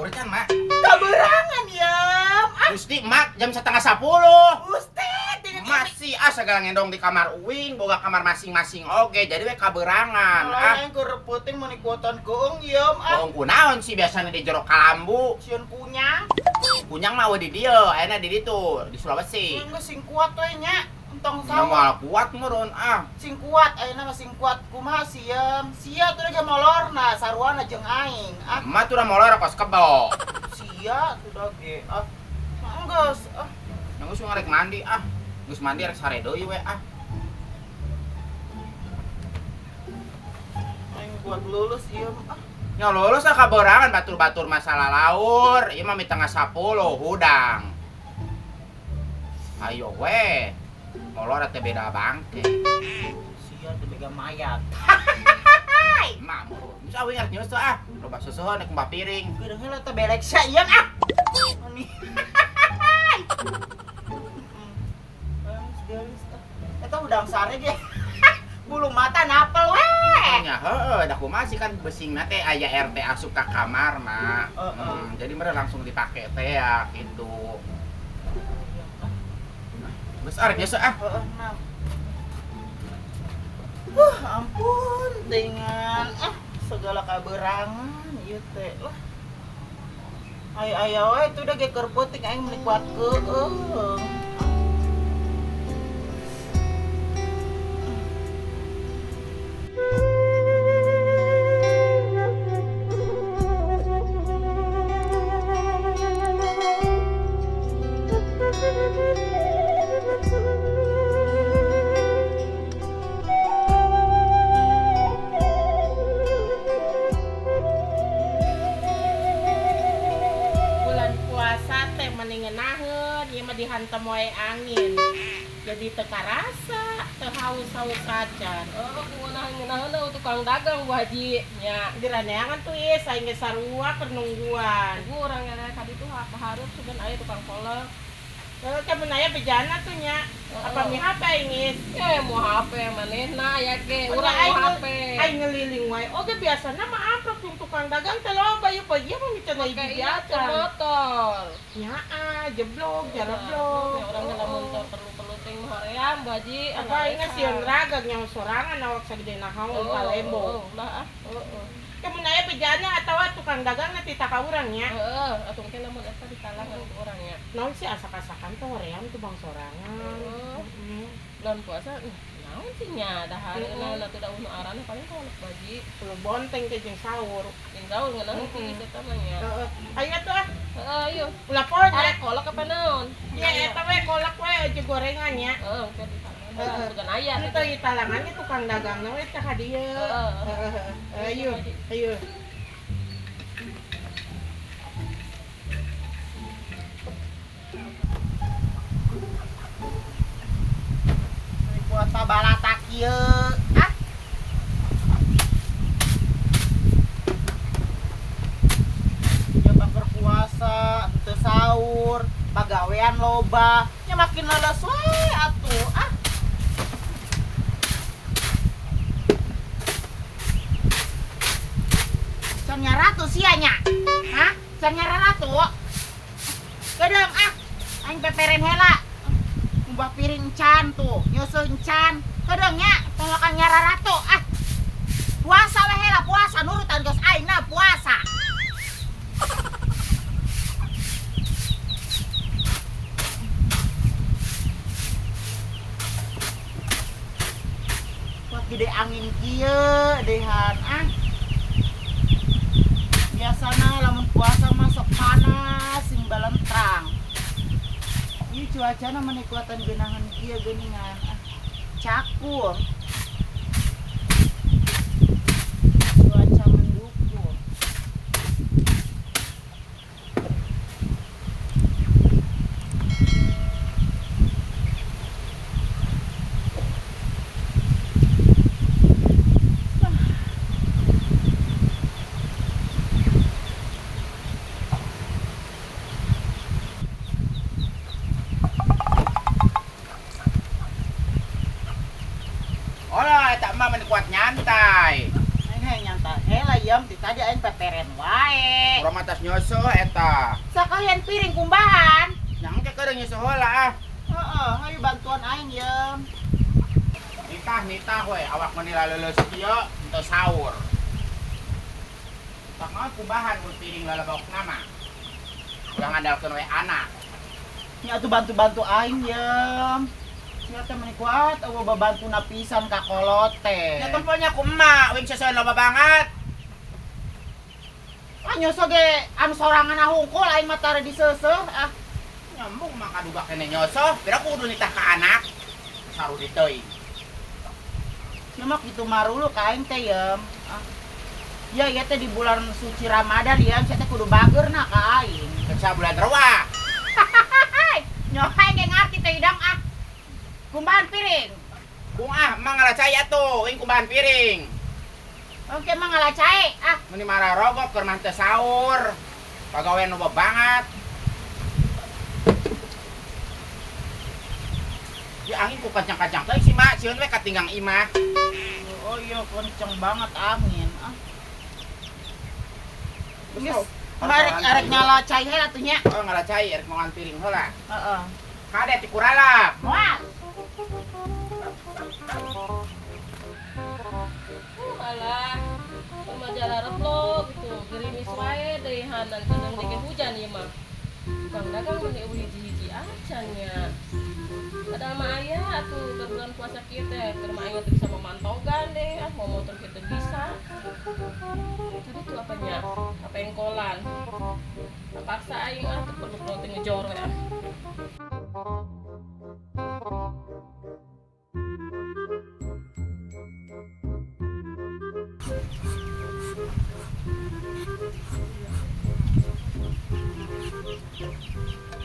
bercan mak. Kaberangan ya. Gusti mak jam 9:30. Gusti, Masih segala ngendong di kamar uing, boga kamar masing-masing. Oke, jadi we kaberangan. Yang kereputing menikutan keung yam. Keung kunaon sih biasanya di jero kalambu. Siun kunyang. Kunyang mah di dieu, ayeuna di ditu, di Sulawesi. Enggak sing kuat we nya. Entong Ya sawo. malah kuat meureun Sing kuat ayeuna mah sing kuat kumaha sieum. Sia tuh ge molorna sarwana jeung aing. Emak tuh udah molor kos kebo. Sia tuh ge. Enggeus. Nanggus ngarek mandi Geus mandi rek sare deui we Aing buat lulus ieu Nya lulus kaberangan batur-batur masalah laur. Ieu mah mi tengah 10 hudang. Ayo we. Molor teh beda bangke. Sia teh bega mayat. Mak bisa we ngarep nyeuseut loba susuhun ku piring. Gedeung heula teh belek sia ieu Ani. Eta udang sare ge. Bulu mata napel we. Nya heueuh da kumaha sih kan besingna teh aya RT asup ka kamar mak. Jadi mere langsung dipake teh ya gitu. Geus arek nyeuseut Nah. Ampun, dengan segala kaberangan ieu teh lah. Aya we itu udah ge keur peuting aing meuli kuat Bulan puasa teh mendingan naheun ieu mah dihantam wae angin. Jadi teu karasa, teu haus-haus sajan. Ngeunaheun tukang dagang Bu Haji nya. Diraneangan tuh ieu saing ge sarua keur nungguan. Urang ngana ka ditu hareup sugan aya tukang kolek. Kan menaya bejana tuh nya. Apa mi HP ingis? Mau HP manehna aya ge urang Aing mau HP. aing ngeliling wae. Oge biasana mah apa tuh tukang dagang teh loba ieu pagi mah micana ieu Pakai biasa. motor. Nya jeblok, jarablok. Urang lamun perlu teh hoream Bu Haji. Apa inga sieun ragag nya sorangan awak sagedena haul Palembang. Lah Kamu nanya bejana atau tukang dagang nanti tak urangnya. atuh mungkin lamun eta ditalangan ku urangnya. Naon sih asak-asakan tuh hoream tuh bang sorangan. Bulan puasa naon sih nya dahareuna teu da unu arana paling kolek Bu Haji. Lu bonteng teh jeung sahur. Tinggal ngeunaheun kitu eta mah nya. Ayo tuh Ayo. ulah poe Arek kolek apa naon? Ya eta we kolak we aja gorengannya. Keur ditalangan. Bukan aya Itu teh talangannya tukang dagang we teh ka dieu. Ayo, ayo. Kuota balatak ieu. Coba berpuasa, teu sahur, pagawean loba, nya makin leles we atuh. Can nyaratu sia nya. Can nyaratu. Gedeung aing peperen heula. Mbah piring can tuh, nyusul can. Kedeung nya, tolokan nyararatu Puasa we heula, puasa nurutan geus aing na puasa. Kuat gede angin kieu dehan biasana lamun puasa masuk panas sing balentrang. Ieu cuacana menikuatan genangan kieu geuningan cakur. Cuaca mendukung. Olah eta mah meni kuat nyantai. Aing nyantai. Hela iam ti tadi aing peperen wae. Urang atas nyoso eta. Sakalian piring kumbahan. Yang teh keur nyoso heula ah. Heeh, hayu bantuan aing iam. Nitah we awak meuni laleuleuh kieu henteu saur. Tak mau kumbahan mun piring lalebokna mah. Ulah ngandalkeun we anak. Nya atuh bantu-bantu aing iam. Nya teh meni kuat eueuh babantuna pisan ka kolot teh. Nya temponya ku emak, wing sesuai loba banget. Ah nyoso ge anu sorangan hungkul aing mah tara diseuseuh ah. Nyambung mah kaduga kene nyoso, pira kudu nitah ka anak. Saru di teuing. Nya mah kitu marulu ka aing teh iam. Ah. Ya ieu teh di bulan suci Ramadan iam saya teh kudu bageurna ka aing. Keca bulan rewah. Nyoh aing ge ngarti teh idang ah. Kumbahan piring. Kung ah, emang ngalacai atuh, wing kumbahan piring. Oke mah ngalacae ah. Meni marah rogok keur mah teu saur. Pagawean loba banget. Ya angin ku kancang-kancang teh si mak, sieun we katinggang imah. Oh iya kenceng banget angin ah. Geus arek nyalacae heula atuh nya. Oh ngalacai erek mangan piring heula. Heeh. Kade ti kuralap. Moal. Alah, remaja larat lo gitu, gerimis wae deui hanan kadang dege hujan ieu mah. Tukang dagang meni hiji-hiji acannya. Ada mah aya atuh ke bulan puasa kieu teh, keur mah aing teh bisa memantogan deh, mau motor kieu teh bisa. Tadi tuh apanya? Apa engkolan. Terpaksa aing teu perlu teh ngejor ya.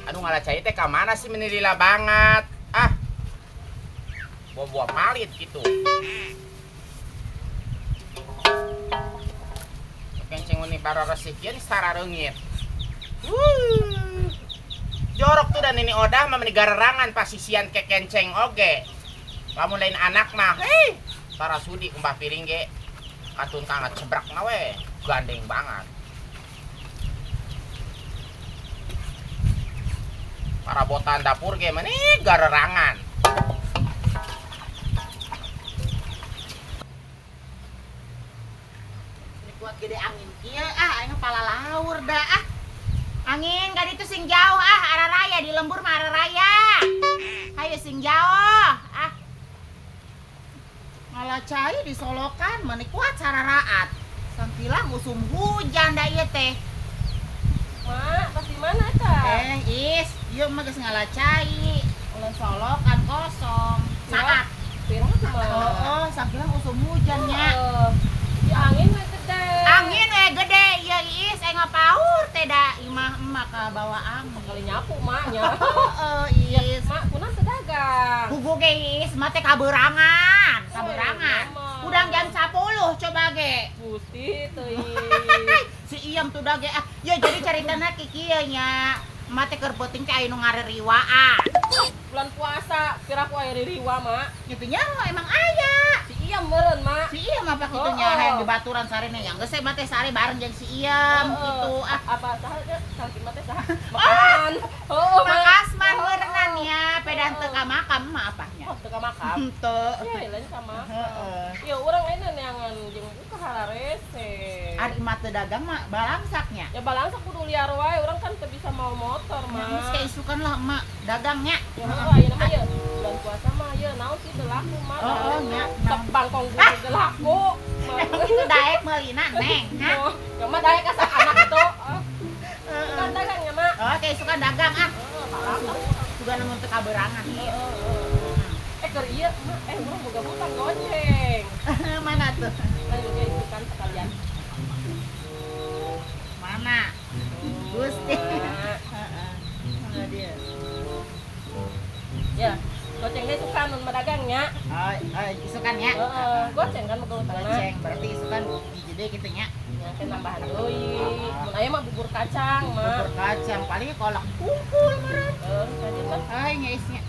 Aduh ngalacai teh ka mana sih menilila banget. Ah. Buah-buah palit gitu. Kenceng uni bara resikeun sarareungit. Jorok tuh dan ini odah mah meni garerangan pasisian ke kenceng oge. Lamun lain anak mah, hei, tara sudi kumbah piring ge. Katun kangat cebrakna we, gandeng banget. Para botan dapur ge meni garerangan. Ini kuat gede angin kieu ah aing pala laur dah ah. Angin ka ditu sing jauh ah araraya di lembur mah araraya. Hayu sing jauh ah. Ngalacai disolokan meni kuat sararaat. Sampilang usum hujan da ieu teh. Mak, pasti mana tah? Is, ieu mah geus ngalacai. Ulah solokan kosong. Saat. Pirang tuh mah. Oh, sampilang usum hujannya. Ya angin mah gede. Angin we gede ieu is engah paur teh da imah emak ka bawa angin. Kali nyapu maknya. Heeh, is. Mak, kuna sedagang. Bubu ge is mah teh kaberangan, kaberangan. Oh, iya, Udang jam 10 coba ge. Putih teuing. Si Iyam tuh dah ge ah. Ya jadi caritana ki kieu nya. Emak teh keur peuting teh aya nu ngareriwaan. Bulan puasa, kira ku aya riwa, Mak. Kitu nya emang aya. Si Iyam meureun, Mak. Si Iyam apa kitu nya hayang di baturan sarena yang geus mah teh sare bareng jeung si Iyam gitu ah. Apa saha teh? Saking mah teh saha? Makanan. Oh, Makasman meureunnan ya, pedan teu ka makam mah apanya. Oh, teu ka makam. Henteu. Ya, lain sama. Heeh. Ya urang aya neangan jeung buka halarese. Ari mah teu dagang mah balangsaknya. Ya balangsa kudu liar wae, urang kan teu bisa mau motor, Nya Mak. geus kaisukan lah emak dagangnya. Ya ayeuna mah ya bulan puasa mah ya naon sih teu laku, Mak. Oh, nya. Tek bangkong gua teu laku. Itu daek meulina neng, ha? Oh, ya mah daek asak anak itu. Kan dagang ya, Mak. Oh, kaisukan dagang ah. Balangsa. Sudah nemun teu kaberangan ieu. Keur ieu, Mak, urang boga hutang goceng. Mana tuh? Ayo ge itu kan sekalian. Mana? Gusti. Mak. Heeh. Mana dia? Ya, goceng ge suka mun madagangnya. Oh, isukan ya. Heeh, goceng kan boga hutangna. Goceng, berarti isukan hiji deui kitu nya. Ya, teh nambahan deui. Mun aya mah bubur kacang, Mak. Bubur kacang, paling kolak kumpul meureun. Lanjut, Mak. Ai nya isnya.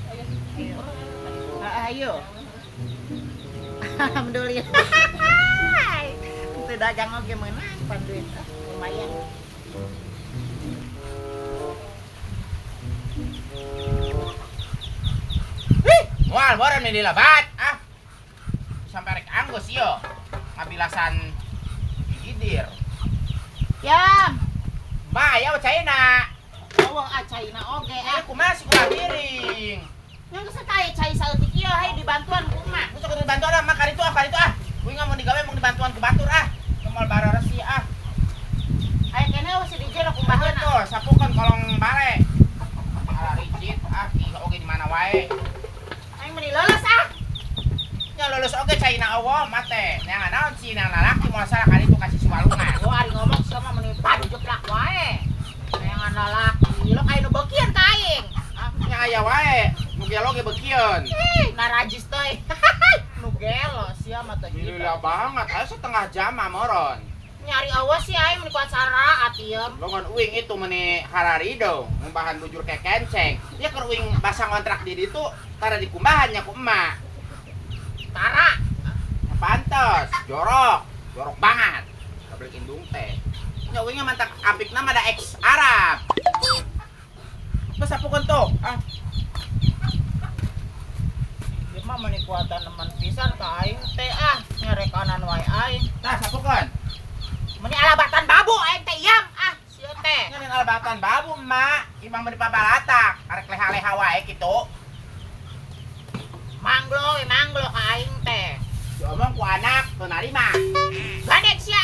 Ayo. Ayo. Alhamdulillah. Teu Beli dagang oge meunang pan duit. Lumayan. Mual boran nih dilabat. Sampai rek anggos yo. Ngabilasan gidir. Yam. Baya China. Awang acaina oge Aku masih kurang piring. Yang sakaya cai saeutik ieu hai dibantuan kumaha. Aku suka dibantuan mah kali itu Kuing nggak mau digawe mau dibantuan ke batur Kemal bara resi Aya keneh we si dijero kumbaheuna. Tuh, sapukan kolong bare. Ala rigid ieu oge di mana wae. Aing meuni leuleus Nya lulus oge China awo mate. Nya naon si nang lalaki moal salah kali itu kasih sualungan. Oh, ari ngomong sama meuni padu jeplak wae. Neangan lalaki, lo aya nu beukian ka aing. Nya aya wae. Nu gelo ge beukion. Narajis teh. Nu gelo sia mah teh gitu. Gila banget, ayo setengah jam moron. Nyari awas sih aing meuni ku acara atieum. Longon uing itu meuni hararido, ngumbahan bujur ke kenceng. Dia keur uing basang kontrak di ditu, tara dikumbahan nya ku emak. Tara. Pantes, jorok banget. Kabel indung teh. Nya uingnya mantap apikna mah da ex Arab. Terus sapukeun tuh? Ieu mah meuni kuatan nemen pisan ka aing teh nyarekanan wae aing. Nah, sapukeun. Meuni alabatan babu aing teh iam sieu teh. Nya alabatan babu emak, imang meuni pabalatak, arek leha-leha wae kitu. Manglo ka aing teh. Diomong ku anak teu narima. Gandeng sia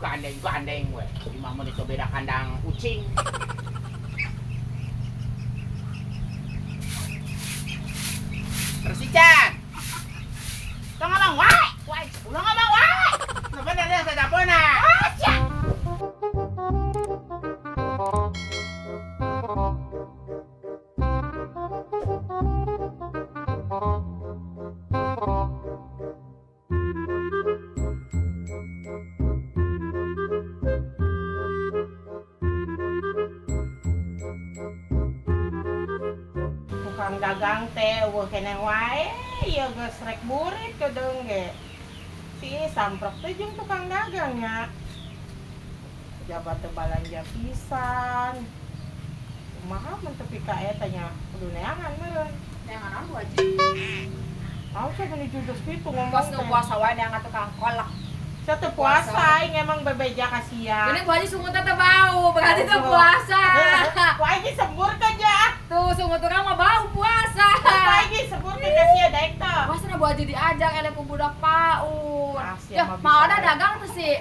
Gandeng we. Imang meuni teu beda kandang ucing. Persican. Tong ngomong wae. Wae, ulah ngomong wae. Nu bener ya sa dapona. Aja. Tukang dagang teh eueuh keneh wae, ieu geus rek burit kedeung ge. Si samprok teh jeung tukang dagang nya. Pejabat teu balanja pisan. Kumaha mun teu pika eta nya kudu neangan meureun. Neangan apa aja? Au teh meuni judes kitu ngomong Pas teh. nu puasa wae neangan tukang kolak. Sa teu puasa aing emang bebeja ka sia. Ini Bu Haji sungut teh bau, berarti teu puasa. Wae ge sembur ka ja. Tuh sungut urang mah bau puasa. Wae ge sembur ka sia daek teh. Puasa Bu Haji diajak eleh ku budak paur. Ah, sia Ya, mah mau bisa ada we. dagang tuh sih.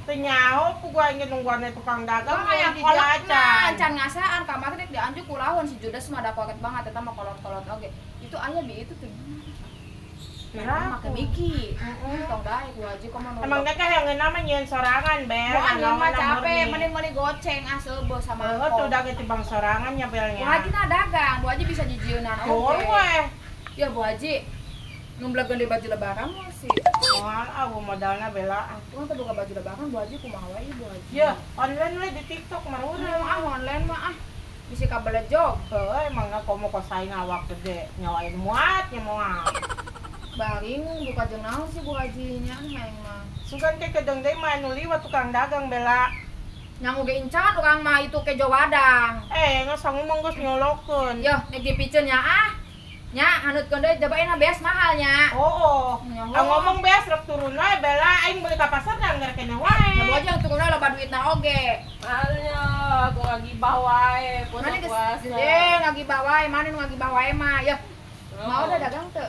Teu nyaho ku gua ingin nungguan tukang dagang Yang di kolak jajan. can ngasaan kamar teh dianjuk kulawan si Judas mah da koket banget eta mah kolot-kolot oge. Itu aya bi itu tuh. Piraku. Make Miki. Tong dae ku Haji komo nu. Emang teh yang nama nyieun sorangan bel. Wah, ieu mah capek, mending goceng seubeus sama Oh, tuh udah ketibang sorangan ya belnya. Bu Haji nah dagang, Bu Haji bisa jijieunan Tur weh. Ya Bu Haji, numblegeun di baju lebaran mah sih. Moal modalna bela. Cuma teh buka baju lebaran Bu Haji kumaha wae Bu Haji. Ya, online we di TikTok mah Online mah bisa kabel job. Heuh, emang komo ko saing awak gede. Nyawain muat nya moal. Baring buka jeung naon sih Bu Haji nya hayang mah. Sugan ke kedeung deui mah anu liwat tukang dagang bela. Yang oge incan urang mah itu ke Jawadang. Geus ngomong geus nyolokeun. Yo, nek dipiceun nya nya hanutkeun deui jabaina beas mahal nya. Oh. Ngomong beas rek turun wae bela aing beli ka pasar da ngger keneh wae. Ya Bu Haji yang turunna loba duitna oge. Mahalnya, aku ngagibah wae, puasa-puasa. Ngagibah wae, mana nu ngagibah wae mah. Ya, mau udah dagang teu?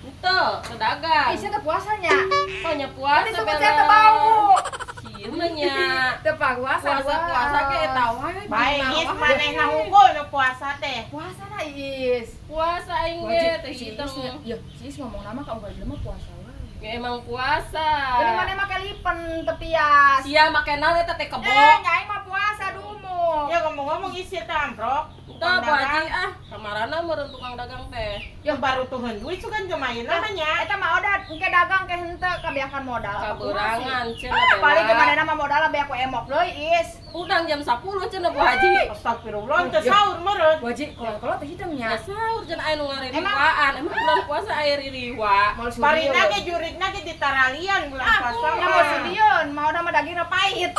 Ente, pedagang. Ih, saya puasanya. Pokoknya puasa Tadi sempat saya teu bau. Kieunya. Teu puasa. Puasa ke eta wae. Bae geus manehna hungkul nu puasa teh. Puasa na Is. Puasa aing ge teh hitung. Ya, sis ngomong nama ka ugal mah puasa wae. Ya emang puasa. Jadi mana make lipen tepias. Sia make naon eta teh kebok. Nyai mah puasa dumur. Ya ngomong-ngomong isi tamprok. Udah Bu Haji kamarana meureun tukang dagang teh. Yang baru tuhan duit sugan jemain namanya. Eta mah oda engke dagang ke henteu kabiakan modal. Kaberangan cenah Paling bela. gimana mah modal beak ku emok deui is. Udang jam 10 cenah Bu Haji. Astagfirullah, teu sahur meureun. Wajib kalau teh hidungnya. Ya sahur cenah aya nu ngaririwaan. Emang bulan puasa aya ririwa. Parina ge juritna ge ditaralian bulan puasa. Ya mau sudieun, mau udah mah dagingna pahit.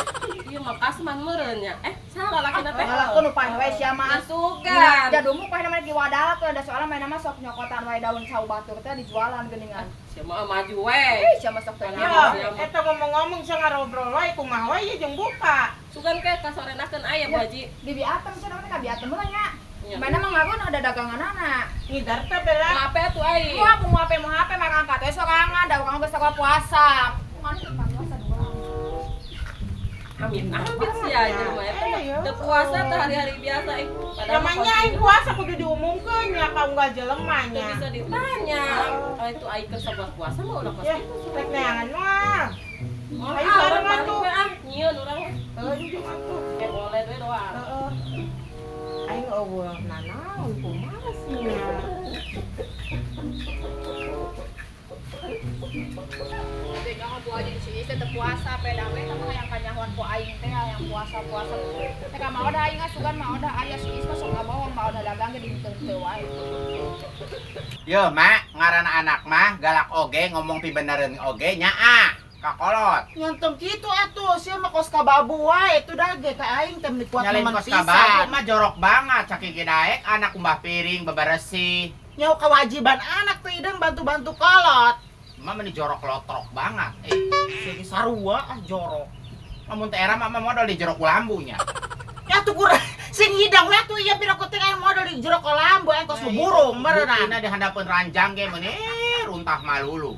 Ieu mah kasman meureun nya. Salah lakina teh. Ngalakeun nu pahit we sia mah. Sugan. Jadumuk pahit namanya di wadala tuh ada soalnya main nama sok nyokotan wae daun sawu batur teh dijualan geuningan. Sia mah maju we. Sia mah sok teh Ya, nyaho. eta ngomong-ngomong saya ngarobrol wae kumaha wae ye jeung buka. Sugan ke kasorenakeun aya Bu Haji. Bibi atem cenah teh kabiatem mah nya. Iya. Mana mah ngagon ada daganganana. Ngidar teh bela. Mau apa tuh ai? Mau HP mah angkat we sok angan da urang geus sok puasa. Mana teh puasa dua. Amin amin sih aja mah eta mah teu puasa teh hari-hari biasa Namanya aing puasa kudu diumumkeun ya kaunggal jelemanya. Teu bisa ditanya. Itu ai keur sabar puasa mah udah Ya, pasti. rek neangan mah. Ayo Ah, barengan tuh. Nyieun urang. Jujur atuh. Ya boleh we doang. Heeh. Aing eueuh nanaon kumaha sih nya. Jangan Bu Haji di sini teh teu puasa peda we teh yang kanyahoan ku aing teh yang puasa-puasa. Teh ka mau da aing sugan mau da aya si Isma sok ngabawang mau da dagang ge di henteu wae. Yo mak, ngaran anak mah galak oge ngomong pi benereun oge nyaa. Kakolot. Nyantong kitu atuh, sia mah kos kababu wae itu dah ge ka aing teh kuat Nyalin teman kos kababu mah jorok banget caki daek anak umbah piring bebersih. Nyawa kewajiban anak teh ideung bantu-bantu kolot. Mah meni jorok lotrok banget. Jadi sarua jorok. Lamun teh era mah modal di jorok lambunya. Ya tuh kurang sing hidang we tuh ieu pira kuting aya modal di jero kolambu aya kos burung meureun. Buktina di handapeun ranjang ge meuni runtah malulu.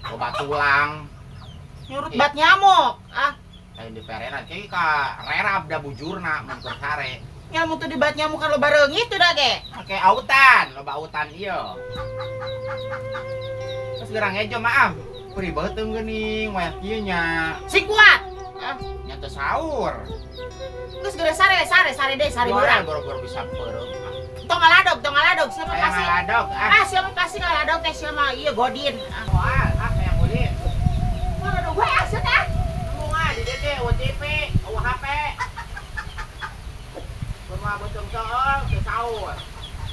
Loba tulang. Nyurut bat nyamuk. Lain di perenan kieu ka rerab da bujurna mun keur sare. Nyamuk tuh di bat nyamuk kan lo bareungit tuh dah ge. Make autan, loba autan ieu. Terus gerang ejo maaf. Pribeuteung geuning wae kieu nya. Sing kuat. Nya teu saur. Geus geus sare deh sare Moral urang. boro-boro bisa peureuh. Tong ngaladog siapa Aya kasih. ngaladog. Siapa kasih ngaladog teh sia mah ieu godin. Wah, yang ulin. Ngaladog we aseut Ngomong di DD, OTP, HP. Semua betul soal ke sahur.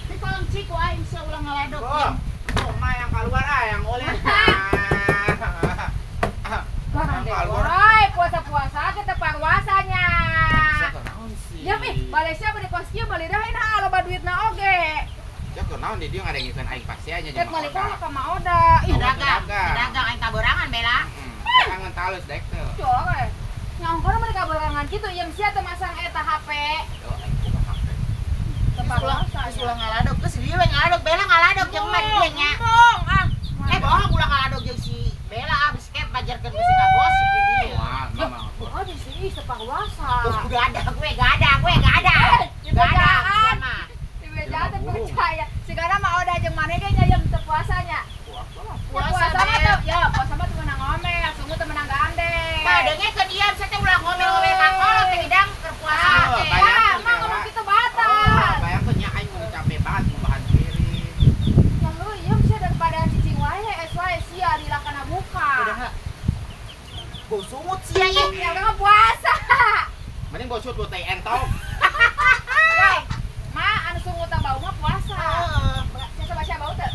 Dikunci ku aing sia ulang ngaladog. Oh, mah yang keluar yang ulin. Woi, puasa-puasa kita puasanya. Ya Ya, ih, balik siapa di kos kieu balik dah ina loba duitna oge. Ya kenaon di dia ngadengikeun aing pasti aja Cek balik ka ka Oda. Ih, Dagang aing taborangan bela. Kangen talus dek teu. Coba we. Nyongkona mereka berangan gitu yang sia teu masang eta HP. Yo aing buka HP. Tepat puasa. Ulang ngaladog geus dieu we ngaladog bela ngaladog jeung mah di dieu nya. Bohong ulang ngaladog jeung si Bela abis pajarkeun geus ngagosip di dieu. Wah, mama. Oh, di sini sepuasa. Gak ada gue gak ada. Di bejaan. Di bejaan teh percaya. Sigana mah Oda jeung maneh ge nyayem teu puasanya. Puasa mah teu, ya puasa mah teu menang ngomel, sungguh teu menang gandeng. Padahal ke diam saya teh ulah ngomel-ngomel ka kolot teh hidang keur puasa teh. Ah, mah ngomong kitu batal. Bayangkeun nya aing udah capek banget bahan piring. Yang lu ieu sia daripada cicing wae es wae sia dilakana buka. Bau sungut sia ye. Ya udah puasa. Mending bosut lu teh entong. Weh, ma anu sungut bau mah puasa. Siapa baca bau teu?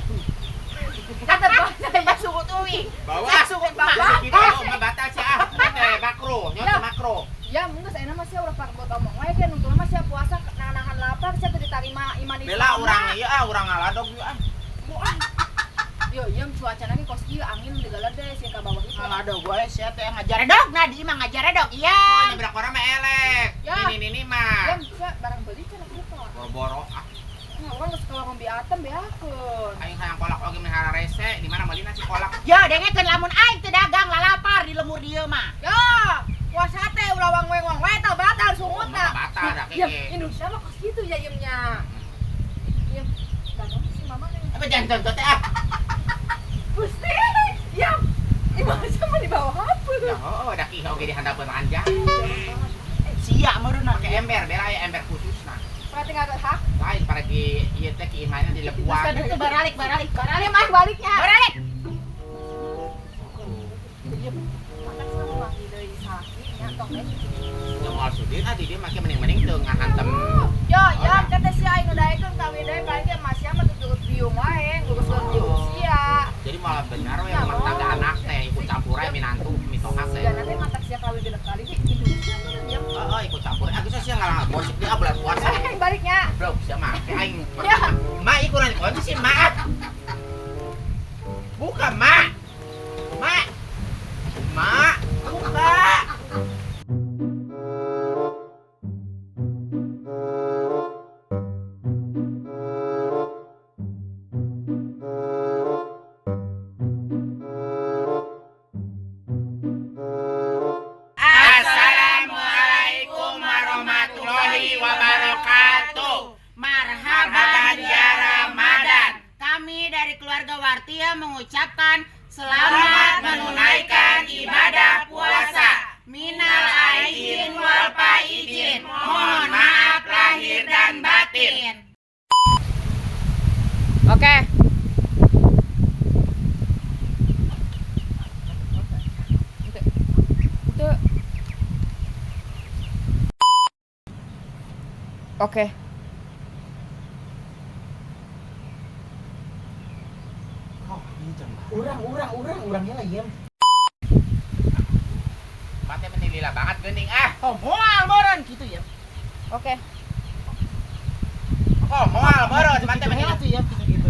Kata puasa ya Sungut uwi. Bawa Sungut Bang, bang. kita mau batal sih teh makro, nyoto makro. Ya, mungkin saya nama sih udah pakai buat omong. Wae kan untuk mah sia puasa nahan lapar sia teu ditarima iman Islam. Bela urang ieu urang ngaladog ieu Yo, iya cuaca lagi kos kieu angin digalade sia ka bawah itu. Ngaladog gue sia teh ngajar dog. Nah di mah ngajar dog. Oh, Iya. nyebrak orang mah elek. Ya. Ini Ya, mah. bisa barang beli cenah gitu. Boro-boro Nah, orang geus kalau ngombe atem beakeun. aing hayang kolak oge melihara rese, di mana meulina si kolak? Ya dengekeun lamun aing teu dagang lalapar di lemur dieu mah. Ya, puasa teh ulah wang-wang wae tah batal sungutna. Batal dah Ya, keke. Indonesia mah kos gitu ya iemnya. Iem, dagang si mama teh. Apa jangan teh Gusti, ya. Ibu sama di bawah apa? Ya, oh, dah ki oge di handapeun ranjang. Sia meureun Pakai ember, bela aya ember khusus nah. Berarti nggak hak. Lain para di ieu teh kiimana di lebuan. Itu baralik. Barangnya mah baliknya. Baralik. Makan sama lagi dari sakit nyantong deh. Yang mau sudin di dia make mending teu ngahantem. Yo, kata si aing udah ikut kawin deui paling ge masih mah tuh biung wae, nguruskeun biung sia. Jadi malah benar we rumah tangga anak teh ikut campur aja minantu mitoha teh. Ya nanti matak sia kawin genep kali di Indonesia tuh dia. Heeh, ikut campur. Aku sih ngalah gosip dia bulan puasa. Baliknya. Bro, bisa mah aing. Ya. Ma ikuran kunci sih, Ma. Buka, Ma. Ma. Ma, buka. Assalamualaikum warahmatullahi wabarakatuh. Marhaban ya Ramadan. Kami dari keluarga Wartia mengucapkan Selamat menunaikan ibadah puasa. Minal aidin wal faizin. Mohon maaf lahir dan batin. Oke. Oke. Urangnya lah iya. Mate menilila banget geuning ah. Oh, moal meureun gitu ya. Oke. Oh, moal meureun mate Gitu menilila. tuh ya gitu.